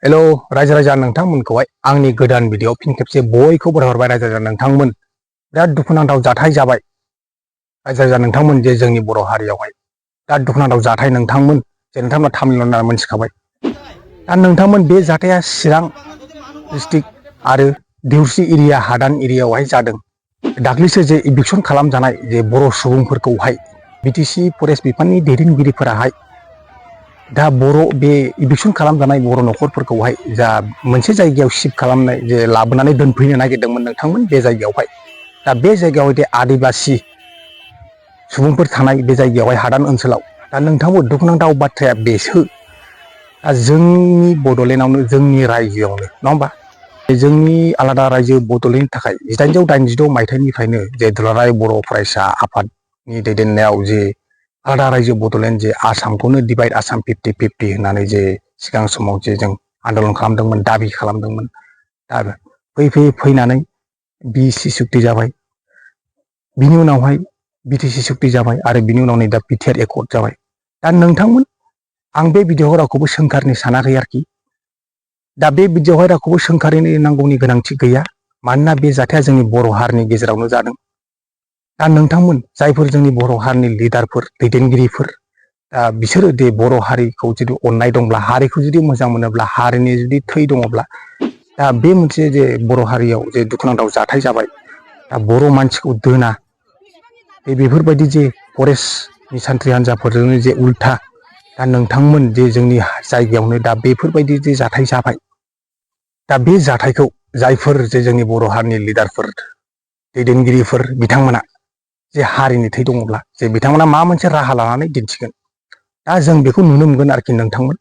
Hello रायजो राजा नोंथांमोनखौहाय आंनि गोदान भिडिअ फिन खेबसे बयखौबो बरायहरबाय रायजो राजा नोंथांमोन बिराद दुखुनांथाव जाथाय जाबाय रायजो राजा नोंथांमोन जे जोंनि बर' हारियावहाय बिराद दुखुनांथाव जाथाय नोंथांमोन जे नोंथांमोना थामिल होनना मोनथिखाबाय दा नोंथांमोन बे जाथाया चिरां डिस्ट्रिक्ट आरो देवस्रि एरिया हादान एरियायावहाय जादों। दाख्लैसो जे इभिकसन खालामजानाय जे बर' सुबुंफोरखौहाय बिटिसि फरेस्ट बिफाननि दैदेनगिरिफोराहाय दा बर' बे इभिकसन खालामजानाय बर' न'खरफोरखौहाय जा मोनसे जायगायाव शिफ्ट खालामनाय जे लाबोनानै दोनफैनो नागिरदोंमोन नोंथांमोन बे जायगायावहाय दा बे जायगायाव जे आदिबासि सुबुंफोर थानाय बे जायगायावहाय हादान ओनसोलाव दा नोंथांमोन दुखुनांथाव बाथ्राया बेसो दा जोंनि बड'लेण्डआवनो जोंनि रायजोआवनो नङा होमबा जोंनि आलादा रायजो बड'लेण्डनि थाखाय 1886 मायथाइनिफ्रायनो जे दुलाराय बर' फरायसा आफादनि दैदेननायाव जे आलादा रायजो बड'लेण्ड जे आसामखौनो डिभाइड आसाम 50-50 होननानै जे सिगां समाव जे जों आन्दलन खालामदोंमोन दाबि खालामदोंमोन दा फैयै फैनानै बिसि सुक्ति जाबाय बिनि उनावहाय बिटिसि सुक्ति जाबाय आरो बिनि उनाव नै दा बिटिआर एकर्ड जाबाय दा नोंथांमोन आं बे भिडिअ'खौ रावखौबो सोंखारनो सानाखै आरोखि दा बे भिडिअ'आवहाय रावखौबो सोंखारिनो नांगौनि गोनांथि गैया मानोना बे जाथाया जोंनि बर' हारिनि गेजेरावनो जादों। दा नोंथांमोन जायफोर जोंनि बर' हारिनि लिडारफोर दैदेनगिरिफोर दा बिसोरो दे बर' हारिखौ जुदि अननाय दंब्ला हारिखौ जुदि मोजां मोनोब्ला हारिनि जुदि थै दङब्ला दा बे मोनसे जे बर' हारियाव जे दुखुनांथाव जाथाय जाबाय दा बर' मानसिखौ दोना बेफोरबायदि जे फरेस्टनि सान्थ्रि हान्जाफोरजोंनो जे उल्था दा नोंथांमोन जे जोंनि जायगायावनो दा बेफोरबायदि जे जाथाय जाबाय दा बे जाथायखौ जायफोर जे जोंनि बर' हारिनि लिडारफोर दैदेनगिरिफोर बिथांमोना जे हारिनि थै दङब्ला जे बिथांमोना मा मोनसे राहा लानानै दिन्थिगोन दा जों बेखौ नुनो मोनगोन आरोखि नोंथांमोन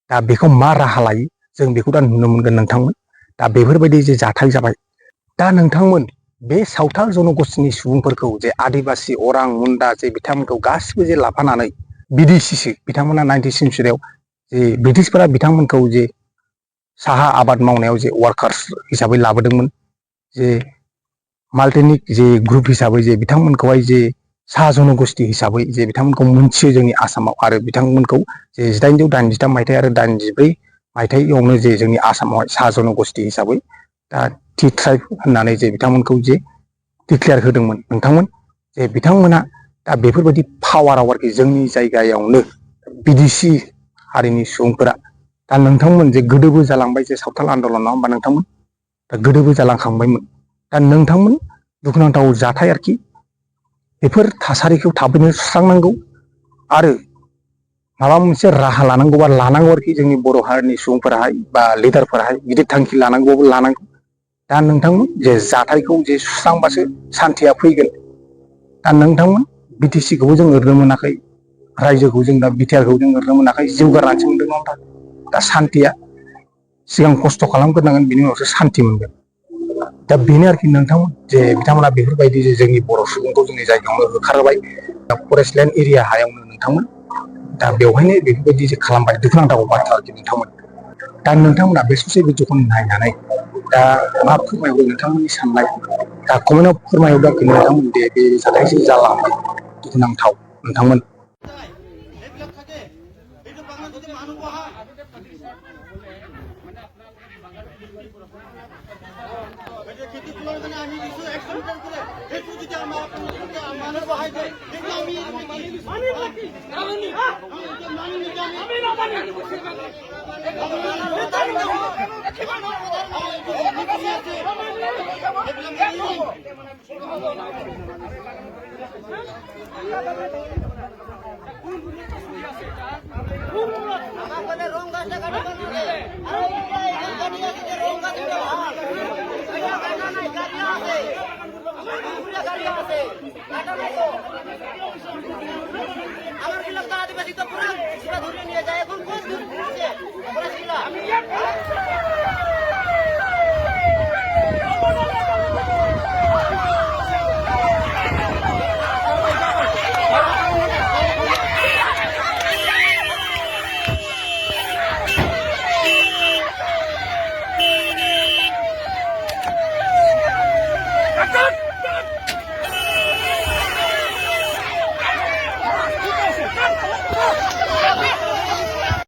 दा बेखौ मा राहा लायो जों बेखौ दा नुनो मोनगोन नोंथांमोन दा बेफोरबायदि जे जाथाय जाबाय दा नोंथांमोन बे सावथाल जनगोष्ठीनि सुबुंफोरखौ जे आदिबासि अरां मुन्डा जे बिथांमोनखौ गासिबो जे लाफानानै बिदेशिसो बिथांमोना 19th सेन्सुरियाव जे ब्रिटिशफोरा बिथांमोनखौ जे साहा आबाद मावनायाव जे वार्कार्स हिसाबै लाबोदोंमोन जे माल्टिनिक जे ग्रुप हिसाबै जे बिथांमोनखौहाय जे साहा जनगोष्ठी हिसाबै जे बिथांमोनखौ मोनथियो जोंनि आसामाव आरो बिथांमोनखौ जे 1883 मायथाइ आरो 84 मायथाइयावनो जे जोंनि आसामावहाय साहा जनगोष्ठी हिसाबै दा टि ट्राइब होननानै जे बिथांमोनखौ जे डिक्लेयार होदोंमोन नोंथांमोन जे बिथांमोना दा बेफोरबायदि पावाराव आरोखि जोंनि जायगायावनो बिदेशि हारिनि सुबुंफोरा दा नोंथांमोन जे गोदोबो जालांबाय जे सावथाल आन्दलन नङा होमबा नोंथांमोन दा गोदोबो जालांखांबायमोन दा नोंथांमोन दुखुनांथाव जाथाय आरोखि बेफोर थासारिखौ थाबैनो सुस्रांनांगौ आरो माबा मोनसे राहा लानांगौबा लानांगौ आरोखि जोंनि बर' हारिनि सुबुंफोराहाय बा लिडारफोराहाय गिदिर थांखि लानांगौबाबो लानांगौ दा नोंथांमोन जे जाथायखौ जे सुस्रांबासो सान्थिया फैगोन दा नोंथांमोन बिटिसिखौबो जों ओरैनो मोनाखै रायजोखौ जों दा बिटिआरखौ जों ओरैनो मोनाखै जिउ गारनानैसो मोनदों नङा होमबा दा सान्थिया सिगां खस्थ' खालामग्रोनांगोन बिनि उनावसो सान्थि मोनगोन दा बेनो आरोखि नोंथांमोन जे बिथांमोना बेफोरबायदि जे जोंनि बर' सुबुंखौ जोंनि जायगायावनो होखारबाय दा फरेस्टलेण्ड एरिया हायावनो नोंथांमोन दा बेवहायनो बेफोरबायदि जे खालामबाय दुखुनांथाव बाथ्रा आरोखि नोंथांमोन दा नोंथांमोना बे ससे भिडिअखौ नायनानै दा मा फोरमायहरो नोंथांमोननि साननाय दा कमेन्टआव फोरमायहरदो आरोखि नोंथांमोन दे बे जाथायसो जालांबाय दुखुनांथाव नोंथांमोन আদিবাসী তো পুরা ধরে নিয়ে যায় এখন